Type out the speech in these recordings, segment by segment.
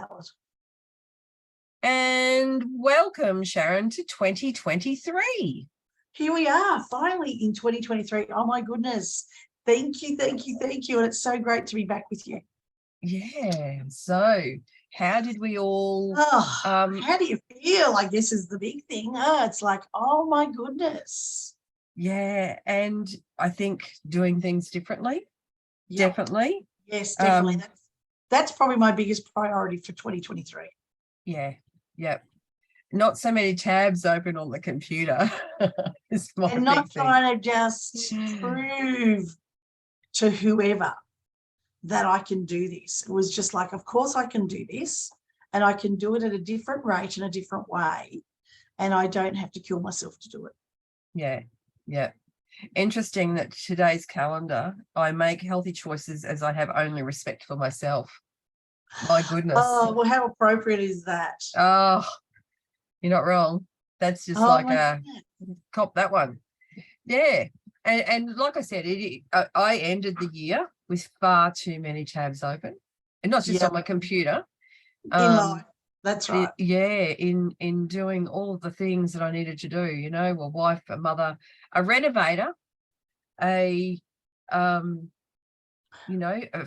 salad. And welcome, Sharon, to 2023. Here we are, finally in 2023. Oh, my goodness. Thank you. And it's so great to be back with you. Yeah. So how did we all... how do you feel? I guess is the big thing. It's like, oh, my goodness. Yeah. And I think doing things differently. Yep. Definitely. Yes, definitely. That's probably my biggest priority for 2023. Yeah. Yep. Not so many tabs open on the computer. And not trying to just prove to whoever that I can do this. It was just like, of course I can do this, and I can do it at a different rate in a different way, and I don't have to kill myself to do it. Yeah. Yeah. Interesting that today's calendar, I make healthy choices as I have only respect for myself. My goodness. Oh, well, how appropriate is that? Oh, you're not wrong. That's just like a cop that one. Yeah. And like I said, I ended the year with far too many tabs open, and not just on my computer. In life. That's right. In doing all the things that I needed to do, a wife, a mother, a renovator,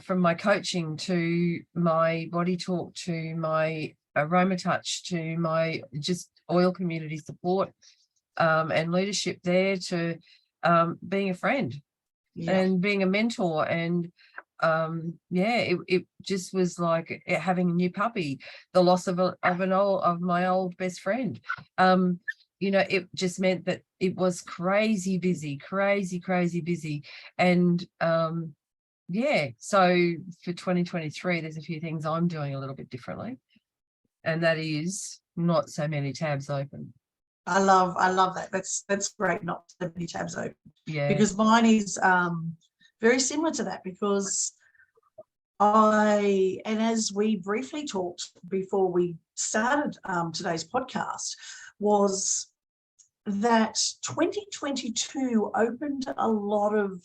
from my coaching to my body talk to my aroma touch to my just oil community support and leadership there to being a friend and being a mentor. And it just was like having a new puppy, the loss of my old best friend. It just meant that it was crazy busy. And so for 2023 there's a few things I'm doing a little bit differently, and that is not so many tabs open. I love that. That's great, not so many tabs open. Yeah, because mine is very similar to that, because and as we briefly talked before we started today's podcast, was that 2022 opened a lot of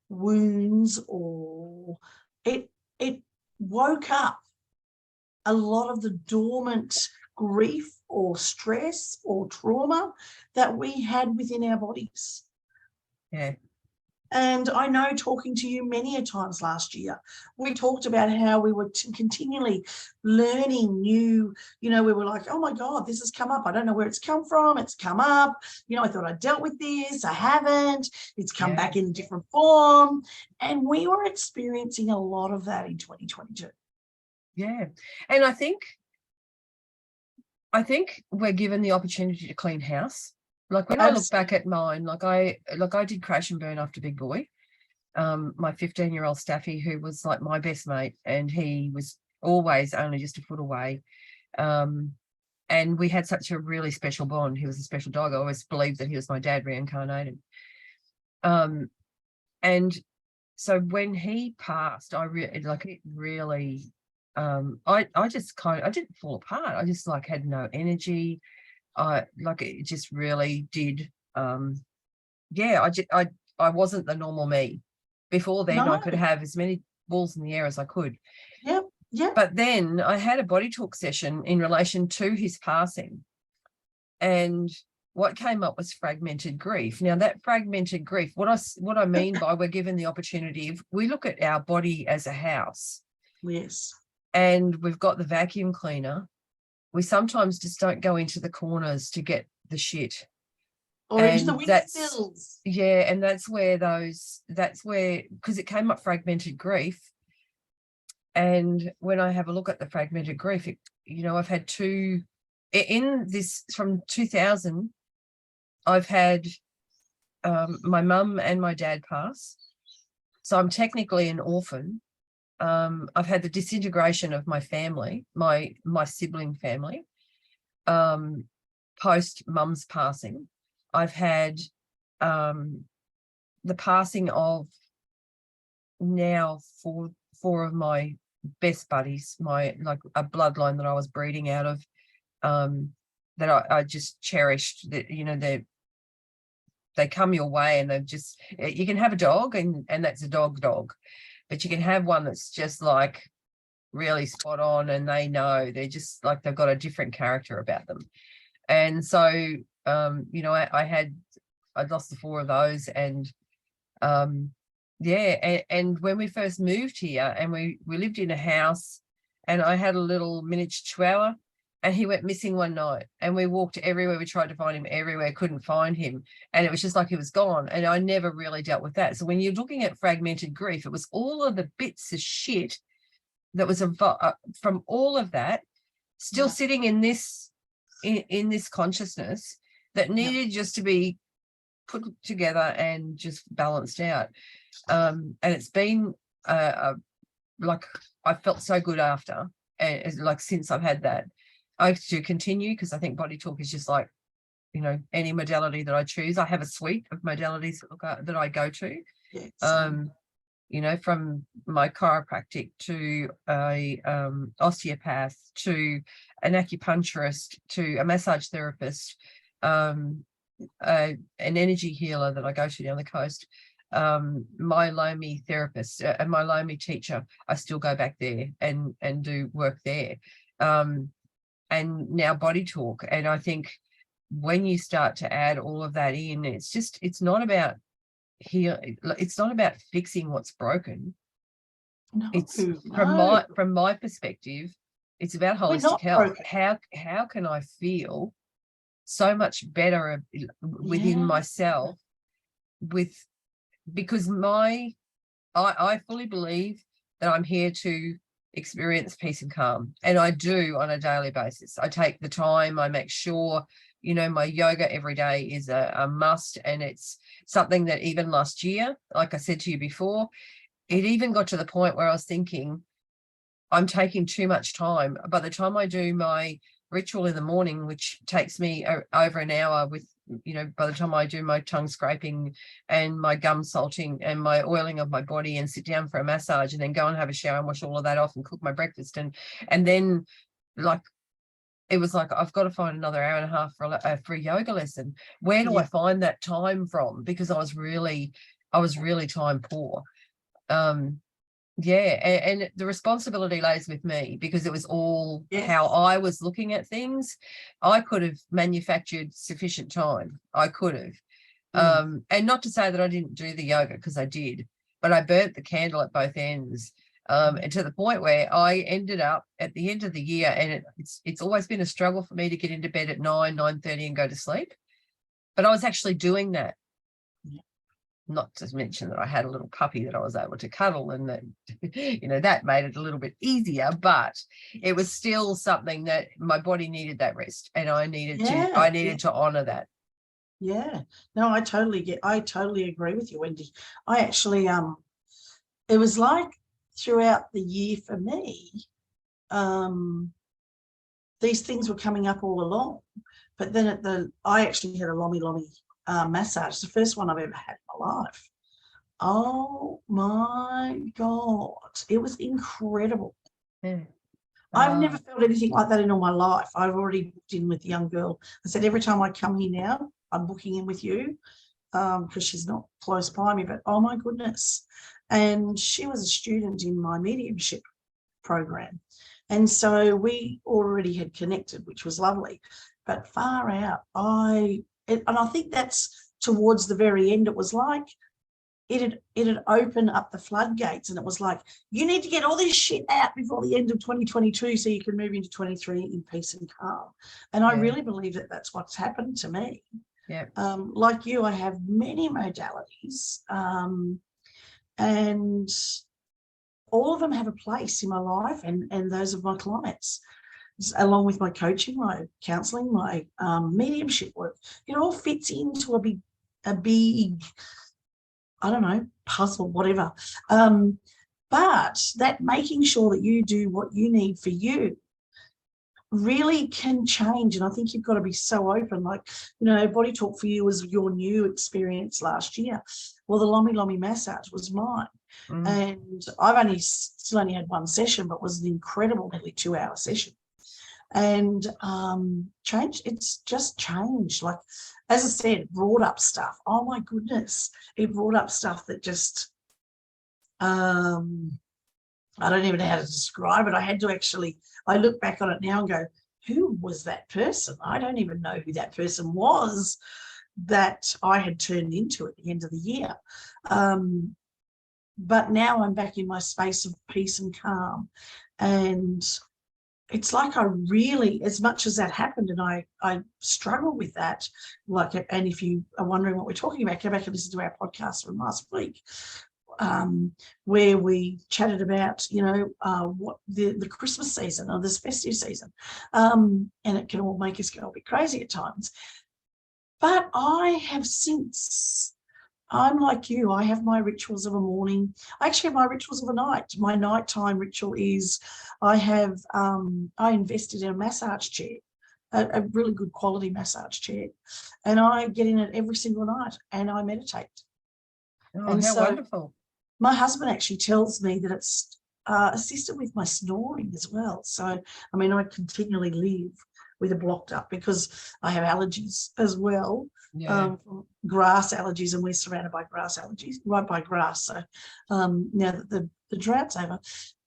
wounds, or it woke up a lot of the dormant grief or stress or trauma that we had within our bodies. Yeah. And I know, talking to you many a times last year, we talked about how we were continually learning new, we were like, oh my God, this has come up. I don't know where it's come from. It's come up. I thought I dealt with this. I haven't. It's come back in a different form. And we were experiencing a lot of that in 2022. Yeah. And I think we're given the opportunity to clean house. Like when I look back at mine, like I did crash and burn after Big Boy. My 15-year-old Staffy, who was like my best mate, and he was always only just a foot away. And we had such a really special bond. He was a special dog. I always believed that he was my dad reincarnated. And so when he passed, I didn't fall apart. I just had no energy. It just really did. I wasn't the normal me. Before then, I could have as many balls in the air as I could. Yep. But then I had a body talk session in relation to his passing, and what came up was fragmented grief. Now, that fragmented grief, what I mean by we're given the opportunity, if we look at our body as a house, yes, and we've got the vacuum cleaner, we sometimes just don't go into the corners to get the shit. Or into the windstills. Yeah, and that's where, because it came up fragmented grief. And when I have a look at the fragmented grief, I've had two, in this, from 2000, I've had my mum and my dad pass. So I'm technically an orphan. I've had the disintegration of my family, my sibling family, post mum's passing. I've had the passing of now four of my best buddies, a bloodline that I was breeding out of, that I just cherished. That they come your way, and you can have a dog, and that's a dog, but you can have one that's just like really spot on, and they know, they're just like, they've got a different character about them. And so, you know, I'd lost the 4 of those, and yeah, and when we first moved here, and we lived in a house, and I had a little miniature chihuahua, and he went missing one night, and we walked everywhere. We tried to find him everywhere, couldn't find him. And it was just like he was gone. And I never really dealt with that. So when you're looking at fragmented grief, it was all of the bits of shit that was from all of that still sitting in this, in this consciousness that needed just to be put together and just balanced out. And it's been like, I felt so good after, and like since I've had that, I have to continue, because I think body talk is just like, you know, any modality that I choose. I have a suite of modalities that I go to. You know, from my chiropractic to a osteopath, to an acupuncturist, to a massage therapist, an energy healer that I go to down the coast, my Lomi therapist and my Lomi teacher. I still go back there and do work there. And now body talk. And I think when you start to add all of that in, it's not about it's not about fixing what's broken. It's from my perspective, it's about holistic health. How can I feel so much better within myself, because I fully believe that I'm here to experience peace and calm, and I do on a daily basis. I take the time, I make sure, you know, my yoga every day is a must. And it's something that even last year, like I said to you before, it even got to the point where I was thinking, I'm taking too much time. By the time I do my ritual in the morning, which takes me over an hour, with, you know, by the time I do my tongue scraping and my gum salting and my oiling of my body, and sit down for a massage, and then go and have a shower and wash all of that off and cook my breakfast, and then, like, it was like, I've got to find another hour and a half for a yoga lesson. Where do I find that time from? Because I was really time poor. And the responsibility lays with me, because it was all how I was looking at things. I could have manufactured sufficient time. I could have. And not to say that I didn't do the yoga, because I did, but I burnt the candle at both ends. And to the point where I ended up at the end of the year, and it's always been a struggle for me to get into bed at 9:30 and go to sleep. But I was actually doing that. Not to mention that I had a little puppy that I was able to cuddle, and that, you know, that made it a little bit easier, but it was still something that my body needed that rest, and I needed to honor that. Yeah, no, I totally agree with you, Wendy. I actually, it was like throughout the year for me, these things were coming up all along, but then I actually had a Lomi massage, the first one I've ever had in my life. Oh my God, it was incredible. I've never felt anything like that in all my life. I've already booked in with the young girl. I said, every time I come here now, I'm booking in with you, because she's not close by me, but oh my goodness. And she was a student in my mediumship program. And so we already had connected, which was lovely, but far out. And I think that's towards the very end. It was like it had opened up the floodgates, and it was like, you need to get all this shit out before the end of 2022 so you can move into 23 in peace and calm. And I really believe that that's what's happened to me. Yeah. Like you, I have many modalities, and all of them have a place in my life, and those of my clients, along with my coaching, my counselling, my mediumship work. It all fits into a big, I don't know, puzzle, whatever. But that making sure that you do what you need for you really can change. And I think you've got to be so open. Like, you know, body talk for you was your new experience last year. Well, the Lomi massage was mine. And I've still only had one session, but it was an incredible, nearly 2-hour session. And it's just changed. Like, as I said, brought up stuff. Oh my goodness, it brought up stuff that just I don't even know how to describe it. I had to actually, I look back on it now and go, who was that person? I don't even know who that person was that I had turned into at the end of the year. But now I'm back in my space of peace and calm. And it's like I really, as much as that happened, and I struggle with that, like, and if you are wondering what we're talking about, go back and listen to our podcast from last week, where we chatted about, what the Christmas season or this festive season, and it can all make us go a bit crazy at times. But I have since, I'm like you, I have my rituals of a morning. I actually have my rituals of a night. My nighttime ritual is I invested in a massage chair, a really good quality massage chair, and I get in it every single night and I meditate. Oh, And how so wonderful. my husband actually tells me that it's assisted with my snoring as well. So, I mean, I continually live with it blocked up because I have allergies as well. Yeah. Grass allergies, and we're surrounded by grass allergies, right by grass. So now that the drought's over,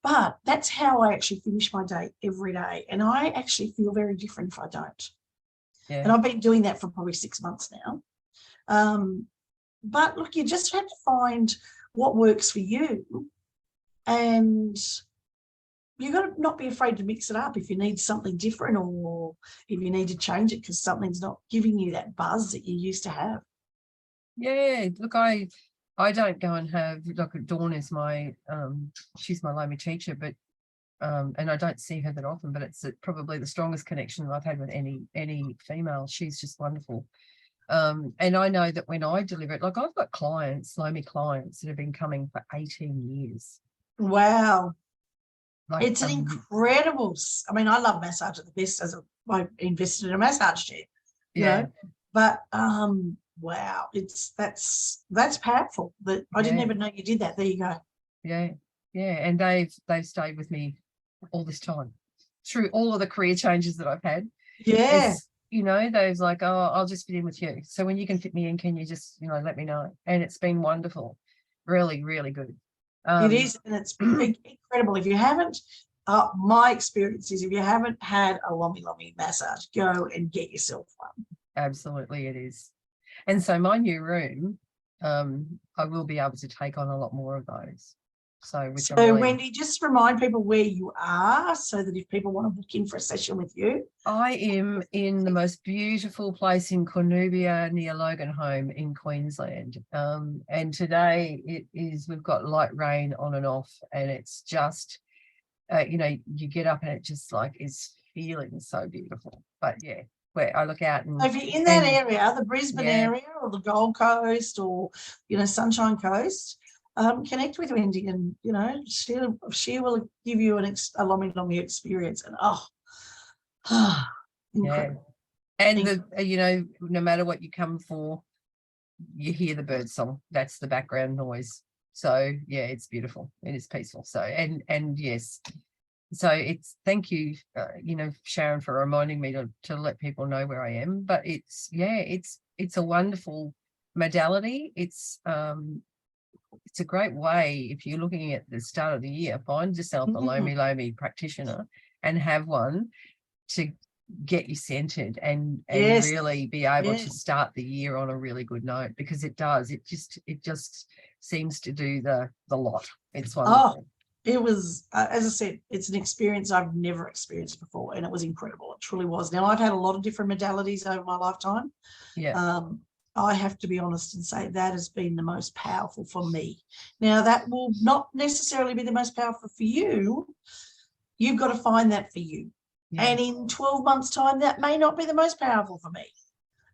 but that's how I actually finish my day every day. And I actually feel very different if I don't. Yeah. And I've been doing that for probably 6 months now. But look, you just have to find what works for you. And you've got to not be afraid to mix it up if you need something different, or if you need to change it because something's not giving you that buzz that you used to have. Yeah, look, I don't go and have, like, Dawn is my she's my Lomi teacher, but and I don't see her that often, but it's probably the strongest connection that I've had with any female. She's just wonderful. And I know that when I deliver it, like, I've got clients, Lomi clients, that have been coming for 18 years. Wow. Like, It's an incredible, I mean, I love massage at the best, I invested in a massage chair, you know, but wow, that's powerful. That I didn't even know you did that. There you go. Yeah. And they've stayed with me all this time through all of the career changes that I've had. Yeah. Those like, oh, I'll just fit in with you. So when you can fit me in, can you just, let me know? And it's been wonderful. Really, really good. It is, and it's incredible. If you haven't, my experience is, if you haven't had a Lomi massage, go and get yourself one. Absolutely, it is. And so my new room, I will be able to take on a lot more of those. So Wendy, just remind people where you are, so that if people want to book in for a session with you. I am in the most beautiful place in Cornubia near Loganholme in Queensland. And today we've got light rain on and off, and it's just, you get up and it just like is feeling so beautiful. But yeah, where I look out and so if you're in that area, the Brisbane area or the Gold Coast or, Sunshine Coast, connect with Wendy, and she will give you a Lomi experience, and incredible. And no matter what you come for, you hear the bird song. That's the background noise. So yeah, it's beautiful. It is peaceful. So and yes, so it's, thank you, Sharon, for reminding me to let people know where I am. But it's a wonderful modality. It's a great way, if you're looking at the start of the year, find yourself a Lomi practitioner and have one to get you centered and really be able to start the year on a really good note, because it does. It just seems to do the lot. It's wonderful. It was, as I said, it's an experience I've never experienced before, and it was incredible. It truly was. Now, I've had a lot of different modalities over my lifetime. Yeah. I have to be honest and say that has been the most powerful for me. Now, that will not necessarily be the most powerful for you. You've got to find that for you. Yeah. And in 12 months' time, that may not be the most powerful for me.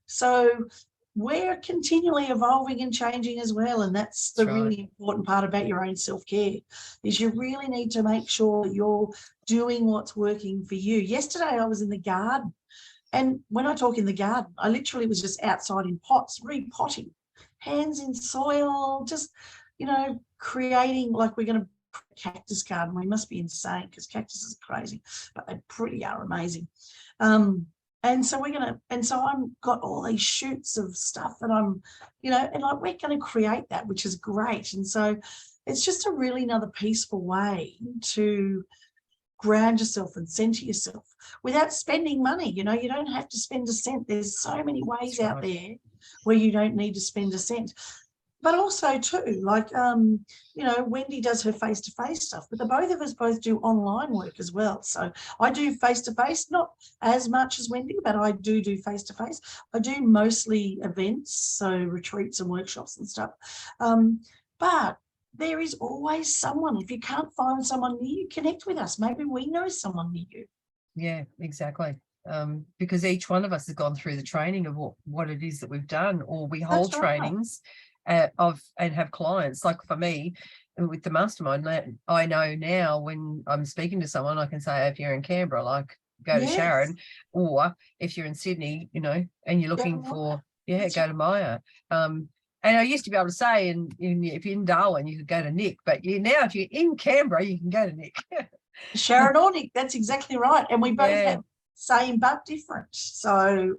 So we're continually evolving and changing as well. And that's the really important part about your own self-care, is you really need to make sure that you're doing what's working for you. Yesterday, I was in the garden. And when I talk in the garden, I literally was just outside in pots, repotting, hands in soil, just, creating, like, we're going to cactus garden. We must be insane because cactuses are crazy, but they pretty are amazing. And so I'm got all these shoots of stuff that I'm, and like, we're going to create that, which is great. And so it's just a really another peaceful way to ground yourself and center yourself without spending money. You don't have to spend a cent. There's so many ways out there where you don't need to spend a cent. But also too, like, Wendy does her face-to-face stuff, but the both of us both do online work as well. So I do face-to-face, not as much as Wendy, but I do face-to-face. I do mostly events, so retreats and workshops and stuff. But there is always someone. If you can't find someone near you, connect with us. Maybe we know someone near you. Yeah, exactly. Because each one of us has gone through the training of what it is that we've done, or we hold trainings and have clients. Like for me, with the mastermind, I know now when I'm speaking to someone, I can say, if you're in Canberra, like go to Sharon, or if you're in Sydney, and you're looking for, go to Maya. And I used to be able to say, and if you're in Darwin, you could go to Nick, but now if you're in Canberra, you can go to Nick. Sharon or Nick, that's exactly right. And we both have same but different. So,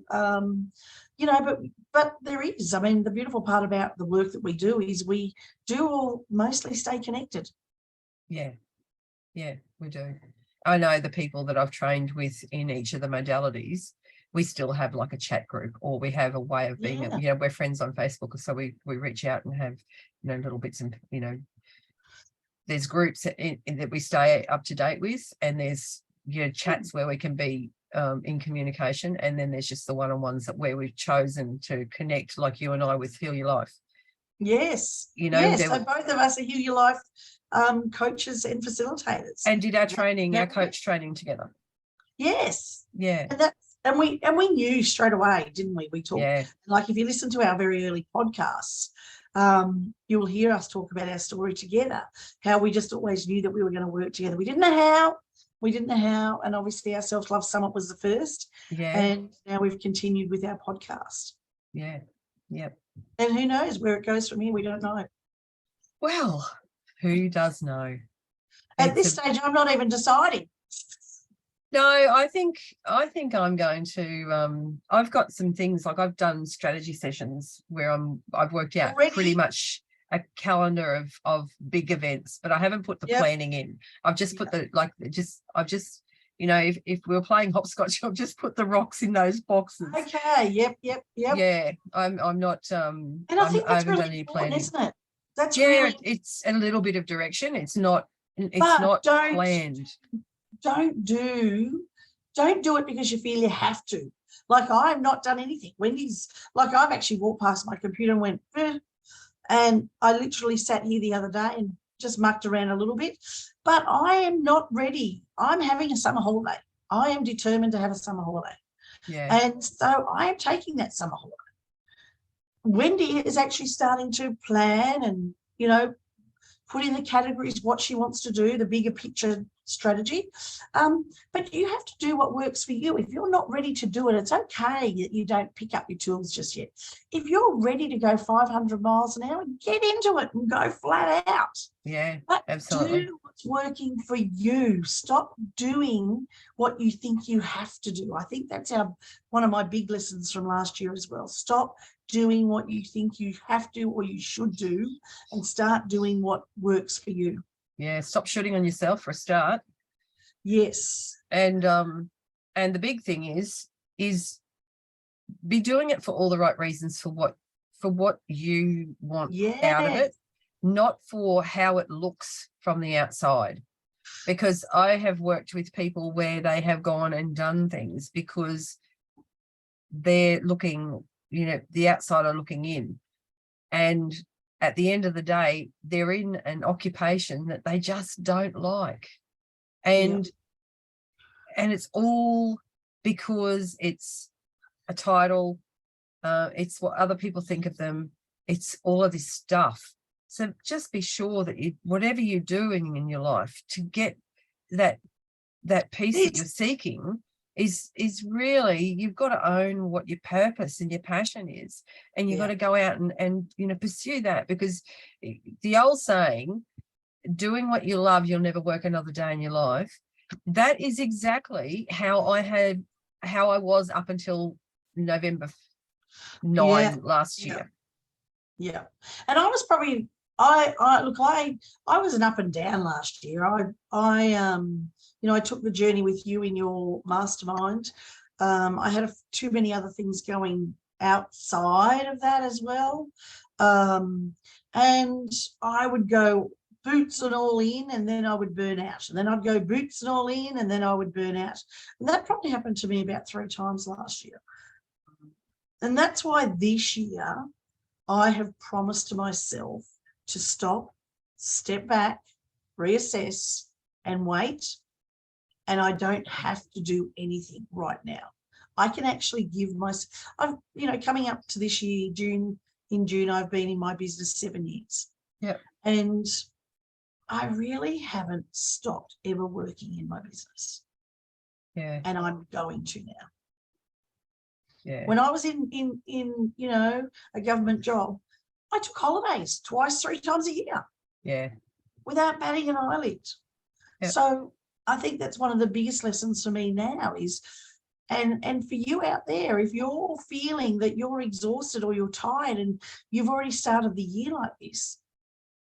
but there is, I mean, the beautiful part about the work that we do is we do all mostly stay connected. Yeah, we do. I know the people that I've trained with in each of the modalities, we still have like a chat group, or we have a way of being, we're friends on Facebook. So we reach out and have, little bits and, there's groups that we stay up to date with, and there's, chats where we can be in communication. And then there's just the one-on-ones where we've chosen to connect, like you and I, with Heal Your Life. Yes. So both of us are Heal Your Life coaches and facilitators. And did our training, our coach training together. Yes. Yeah. And we knew straight away, didn't we? We talked. Yeah. Like if you listen to our very early podcasts, you will hear us talk about our story together, how we just always knew that we were going to work together. We didn't know how. And obviously our Self-Love Summit was the first. Yeah. And now we've continued with our podcast. Yeah. Yep. And who knows where it goes from here? We don't know. Well, who does know? At this stage, I'm not even deciding. No, I think I'm going to, I've got some things, like I've done strategy sessions where I've worked out pretty much a calendar of big events, but I haven't put the planning in. I've just put if we were playing hopscotch, I've just put the rocks in those boxes. Okay. Yep. Yeah. I'm not, and I think that's really important, isn't it? That's it's a little bit of direction. It's not planned. Don't do it because you feel you have to. Like, I've not done anything. Wendy's, like, I've actually walked past my computer and went, and I literally sat here the other day and just mucked around a little bit. But I am not ready. I'm having a summer holiday. I am determined to have a summer holiday. Yeah. And so I am taking that summer holiday. Wendy is actually starting to plan and, put in the categories what she wants to do, the bigger picture strategy. But you have to do what works for you. If you're not ready to do it, it's okay that you don't pick up your tools just yet. If you're ready to go 500 miles an hour, get into it and go flat out. Yeah, but absolutely. Do what's working for you. Stop doing what you think you have to do. I think that's one of my big lessons from last year as well. Stop doing what you think you have to or you should do, and start doing what works for you. Yeah, stop shooting on yourself for a start. Yes. And the big thing is be doing it for all the right reasons, for what you want out of it, not for how it looks from the outside. Because I have worked with people where they have gone and done things because they're looking, the outsider looking in, and at the end of the day, they're in an occupation that they just don't like. And it's all because it's a title, it's what other people think of them, it's all of this stuff. So just be sure that whatever you're doing in your life to get that peace that you're seeking is really, you've got to own what your purpose and your passion is, and you've got to go out and pursue that, because the old saying, doing what you love, you'll never work another day in your life, that is exactly how I was up until November 9 last year. Yeah. And I was probably I was an up and down last year. I took the journey with you in your mastermind. I had too many other things going outside of that as well. And I would go boots and all in, and then I would burn out. And then I'd go boots and all in, and then I would burn out. And that probably happened to me about 3 times last year. And that's why this year I have promised to myself to stop, step back, reassess, and wait. And I don't have to do anything right now. I can actually give myself, coming up to this year, in June, I've been in my business 7 years. Yeah. And I really haven't stopped ever working in my business. Yeah. And I'm going to now. Yeah. When I was in a government job, I took holidays 2, 3 times a year. Yeah. Without batting an eyelid. Yep. So I think that's one of the biggest lessons for me now is, and for you out there, if you're feeling that you're exhausted or you're tired and you've already started the year like this,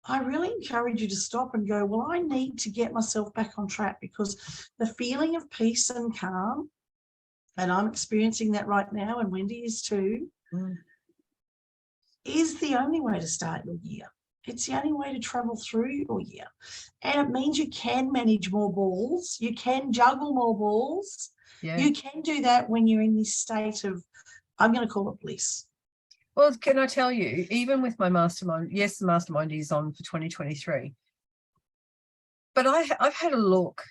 I really encourage you to stop and go, well, I need to get myself back on track, because the feeling of peace and calm, and I'm experiencing that right now, and Wendy is too, is the only way to start your year. It's the only way to travel through your year. And it means you can manage more balls. You can juggle more balls. Yeah. You can do that when you're in this state of, I'm going to call it bliss. Well, can I tell you, even with my mastermind, yes, the mastermind is on for 2023. But I've had a look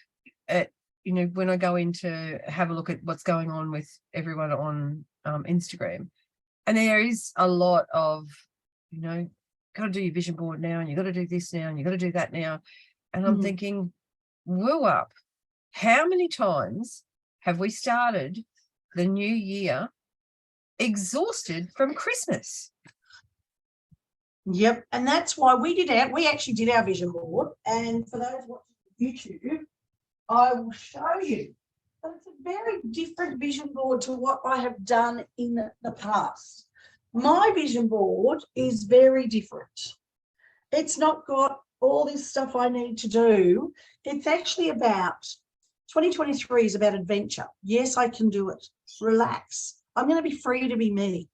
at, when I go in to have a look at what's going on with everyone on Instagram. And there is a lot of, got to do your vision board now, and you got to do this now, and you got to do that now. And I'm thinking, woo up, how many times have we started the new year exhausted from Christmas? Yep. And that's why we actually did our vision board. And for those watching YouTube, I will show you. But it's a very different vision board to what I have done in the past. My vision board is very different. It's not got all this stuff I need to do. It's actually about 2023 is about adventure. Yes, I can do it. Relax. I'm going to be free to be me.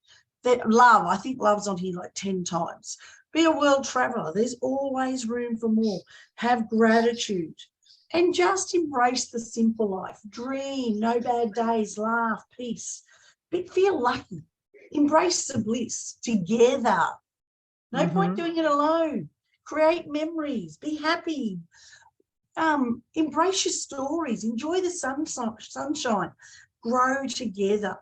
That love, I think love's on here like 10 times. Be a world traveler. There's always room for more. Have gratitude. And just embrace the simple life. Dream, no bad days, laugh, peace. Feel lucky. Embrace the bliss together. No point doing it alone. Create memories. Be happy. Embrace your stories. Enjoy the sunshine. Grow together.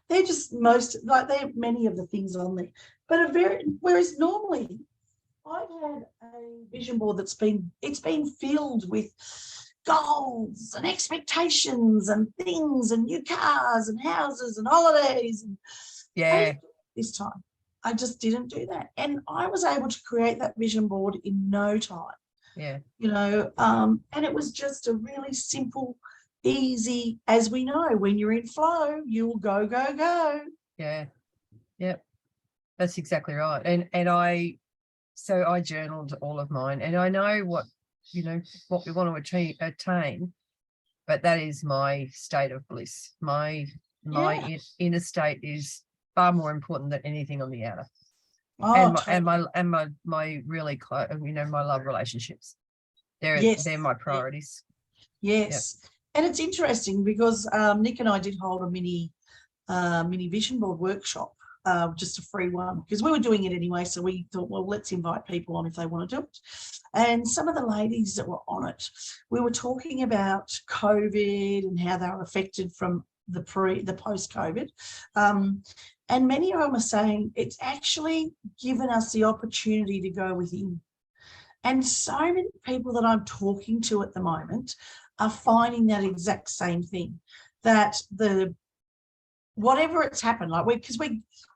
They're just they're many of the things on there. But whereas normally I've had a vision board that's been filled with goals and expectations and things and new cars and houses and holidays. And this time I just didn't do that. And I was able to create that vision board in no time. Yeah. And it was just a really simple, easy, as we know, when you're in flow, you'll go, go, go. Yeah. Yep. That's exactly right. And I journaled all of mine, and I know what we want to attain, but that is my state of bliss. My inner state is far more important than anything on the outer. Oh, and my really close, my love relationships. They're my priorities. Yes. Yep. And it's interesting because Nick and I did hold a mini vision board workshop, just a free one, because we were doing it anyway. So we thought, well, let's invite people on if they want to do it. And some of the ladies that were on it, we were talking about COVID and how they were affected from the post-COVID. And many of them are saying it's actually given us the opportunity to go within. And so many people that I'm talking to at the moment are finding that exact same thing, that whatever it's happened,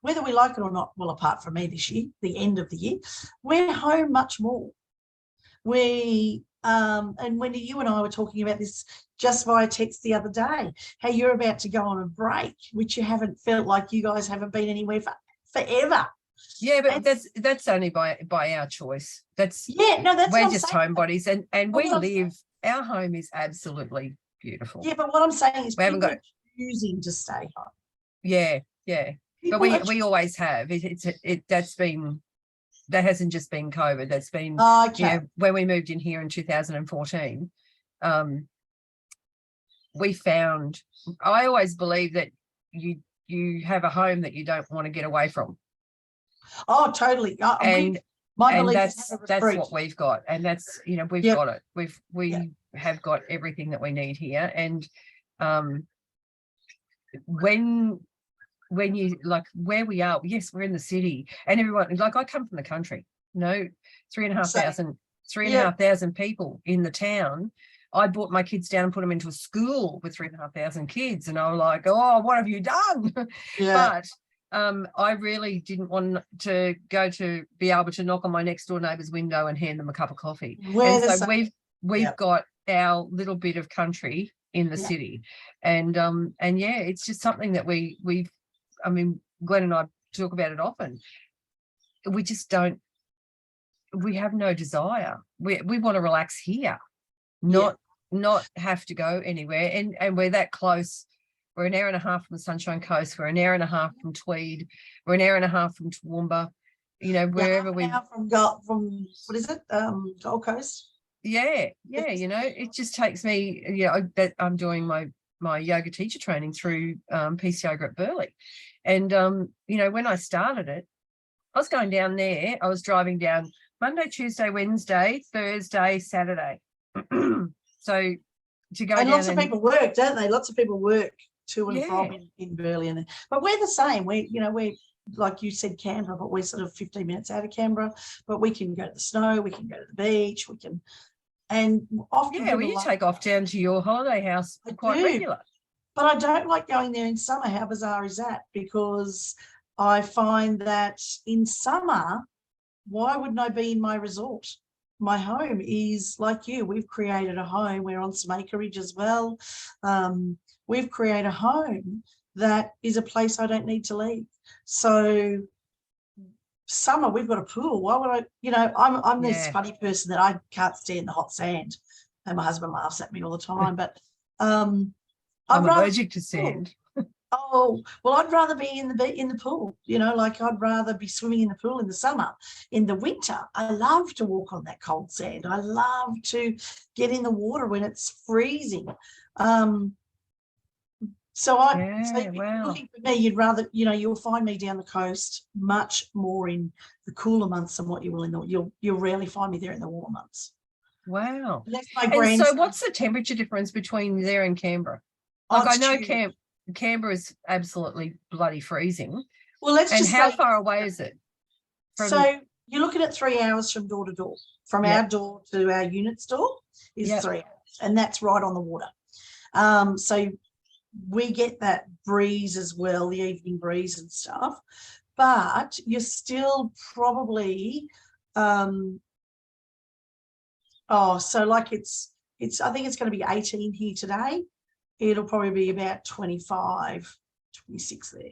whether we like it or not, well, apart from me this year, the end of the year, we're home much more. And Wendy, you and I were talking about this just via text the other day, how you're about to go on a break, which you haven't felt like you guys haven't been anywhere for forever. Yeah, but And that's only by our choice. That's yeah, no, that's what we're I'm just saying. homebodies, and But we what I'm live. saying, Our home is absolutely beautiful. yeah, but what I'm saying is We haven't people got are choosing to stay home. yeah. But People are we always have. That hasn't just been COVID. That's been okay. when we moved in here in 2014. We found. I always believe that you have a home that you don't want to get away from. Oh, totally. And My belief is that's what we've got, and that's we've Yep. got it. We have got everything that we need here, and when you like where we are, yes, we're in the city, and everyone like I come from the country. 3,500 people in the town. I brought my kids down and put them into a school with 3,500 kids, and I was like, "Oh, what have you done?" Yeah. But I really didn't want to go to be able to knock on my next door neighbour's window and hand them a cup of coffee. We're the So same. we've got our little bit of country in the city, and yeah, it's just something that we've. I mean, Glenn and I talk about it often. We just don't. We have no desire. We want to relax here, not have to go anywhere. And we're that close. We're an hour and a half from the Sunshine Coast. We're an hour and a half from Tweed. We're an hour and a half from Toowoomba. Wherever we from what is it? Gold Coast. Yeah. It just takes me. That I'm doing my yoga teacher training through Peace Yoga at Burleigh, and when I started it, I was going down there. I was driving down Monday, Tuesday, Wednesday, Thursday, Saturday. So to go and down lots of people work, don't they? Lots of people work to and from in Burleigh, but we're the same. We're like you said, Canberra, but we're sort of 15 minutes out of Canberra. But we can go to the snow, we can go to the beach, we can, and often you take off down to your holiday house quite regular. But I don't like going there in summer. How bizarre is that? Because I find that in summer, why wouldn't I be in my resort? My home is like you. We've created a home. We're on some acreage as well. We've created a home that is a place I don't need to leave. So summer, we've got a pool. Why would I, I'm this funny person that I can't stand the hot sand. And my husband laughs at me all the time. But I'm allergic to sand. Oh, well, I'd rather be in the pool, I'd rather be swimming in the pool in the summer. In the winter, I love to walk on that cold sand. I love to get in the water when it's freezing. So looking for me, you'd rather, you'll find me down the coast much more in the cooler months than what you will you'll rarely find me there in the warmer months. Wow. That's my and so what's the temperature difference between there and Canberra? Like I know Canberra is absolutely bloody freezing. Well, how far away is it? So you're looking at 3 hours from door to door. From our door to our unit's door is 3 hours, and that's right on the water. So we get that breeze as well, the evening breeze and stuff, but you're still probably I think it's going to be 18 here today. It'll probably be about 25, 26 there.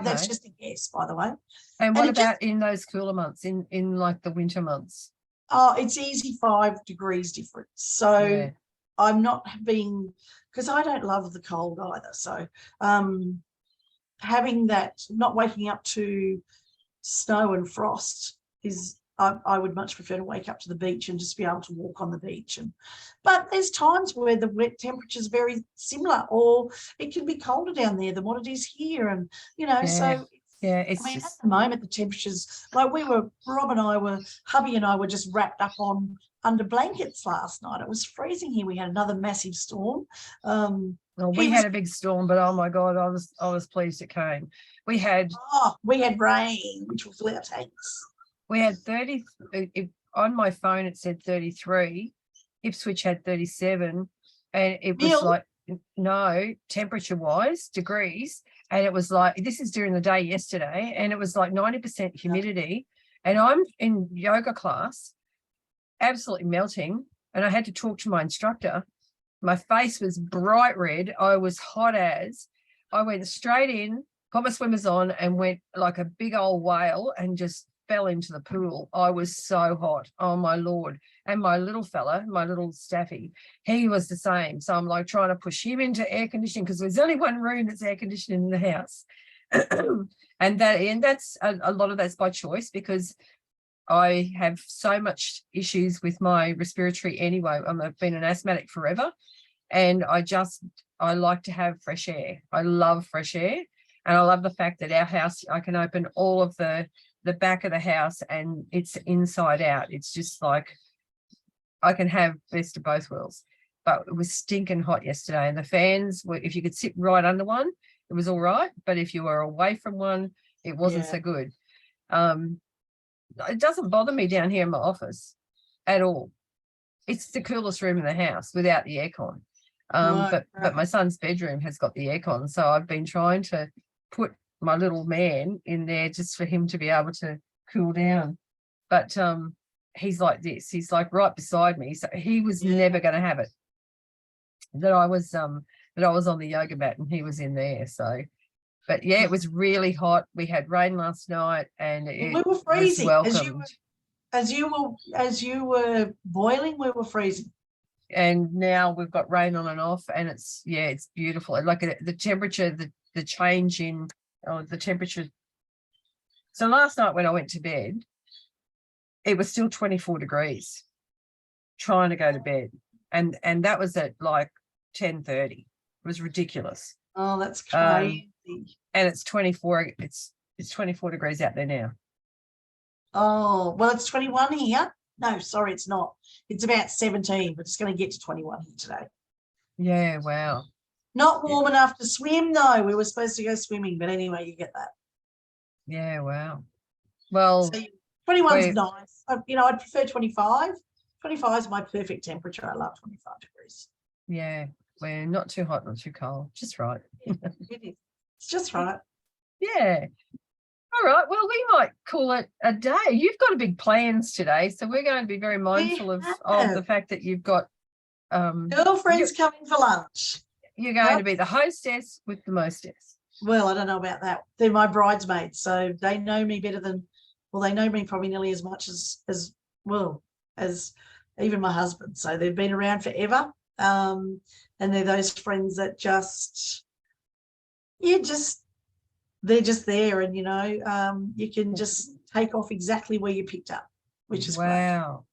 That's just a guess, by the way. And what about in those cooler months, in like the winter months? Oh, it's easy 5 degrees difference. So I'm not being, because I don't love the cold either. So having that, not waking up to snow and frost is, I would much prefer to wake up to the beach and just be able to walk on the beach. But there's times where the wet temperature is very similar, or it can be colder down there than what it is here. And, so at the moment, the temperatures, like hubby and I were just wrapped up under blankets last night. It was freezing here. We had another massive storm. We had a big storm, but oh my God, I was pleased it came. We had rain, which will fill our tanks. We had 30, on my phone it said 33, Ipswich had 37, and it was like, no, temperature-wise, degrees, and it was like, this is during the day yesterday, and it was like 90% humidity, and I'm in yoga class, absolutely melting, and I had to talk to my instructor. My face was bright red. I was hot as. I went straight in, got my swimmers on and went like a big old whale and just fell into the pool. I was so hot. Oh my Lord. And my little fella, my little staffy, he was the same. So I'm like trying to push him into air conditioning because there's only one room that's air conditioning in the house. and that's a lot of that's by choice, because I have so much issues with my respiratory anyway. I've been an asthmatic forever, and I like to have fresh air. I love fresh air, and I love the fact that our house, I can open all of the back of the house and it's inside out. It's just like I can have best of both worlds. But it was stinking hot yesterday, and the fans were, if you could sit right under one, it was all right, but if you were away from one, it wasn't so good. It doesn't bother me down here in my office at all. It's the coolest room in the house without the aircon. But my son's bedroom has got the aircon, so I've been trying to put my little man in there just for him to be able to cool down. But he's like this. He's like right beside me, so he was never going to have it that I was on the yoga mat and he was in there. So, but yeah, it was really hot. We had rain last night, and we were freezing. As you were boiling, we were freezing. And now we've got rain on and off, and it's beautiful. Like the temperature, the change in the temperature. So last night when I went to bed, it was still 24 degrees trying to go to bed. And that was at like 10:30. It was ridiculous. Oh, that's crazy. And it's 24. It's 24 degrees out there now. Oh, well, it's 21 here. No, sorry, it's not. It's about 17, but it's going to get to 21 here today. Yeah, wow. Not warm enough to swim, though. We were supposed to go swimming, but anyway, you get that. Yeah, wow. Well, so 21's nice. I'd prefer 25. 25 is my perfect temperature. I love 25 degrees. Yeah, we're not too hot, not too cold. Just right. It is. It's just right. Yeah. All right. Well, we might call it a day. You've got big plans today, so we're going to be very mindful of the fact that you've got girlfriends coming for lunch. You're going to be the hostess with the mostess. Well, I don't know about that. They're my bridesmaids, so they know me better than. Well, they know me probably nearly as much as even my husband. So they've been around forever, and they're those friends that they're just there, and you can just take off exactly where you picked up, which is wow.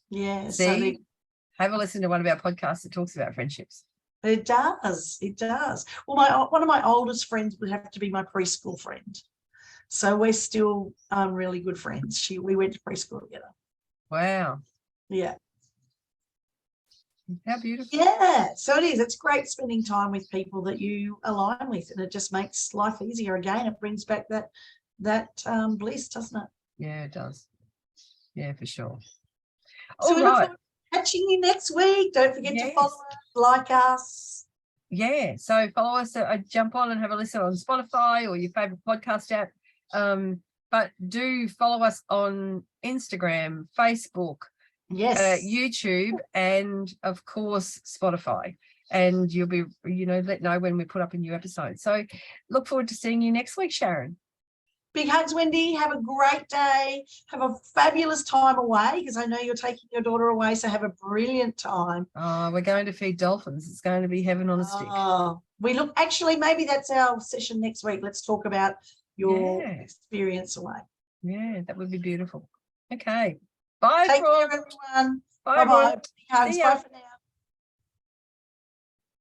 Yeah. See, so have a listen to one of our podcasts that talks about friendships. It does. Well, one of my oldest friends would have to be my preschool friend. So we're still really good friends. We went to preschool together. Wow. Yeah. How beautiful. Yeah. So it is. It's great spending time with people that you align with, and it just makes life easier. Again, it brings back that bliss, doesn't it? Yeah, it does. Yeah, for sure. So we look forward to catching you next week. Don't forget to follow us, like us. Yeah. So follow us. Jump on and have a listen on Spotify or your favorite podcast app. But do follow us on Instagram, Facebook, YouTube, and of course Spotify. And you'll be, let know when we put up a new episode. So look forward to seeing you next week, Sharon. Big hugs, Wendy. Have a great day. Have a fabulous time away, because I know you're taking your daughter away. So have a brilliant time. Oh, we're going to feed dolphins. It's going to be heaven on a stick. Oh, actually, maybe that's our session next week. Let's talk about your experience away. Yeah, that would be beautiful. Okay. Bye. Take care, everyone. Bye. Bye. Bye for now.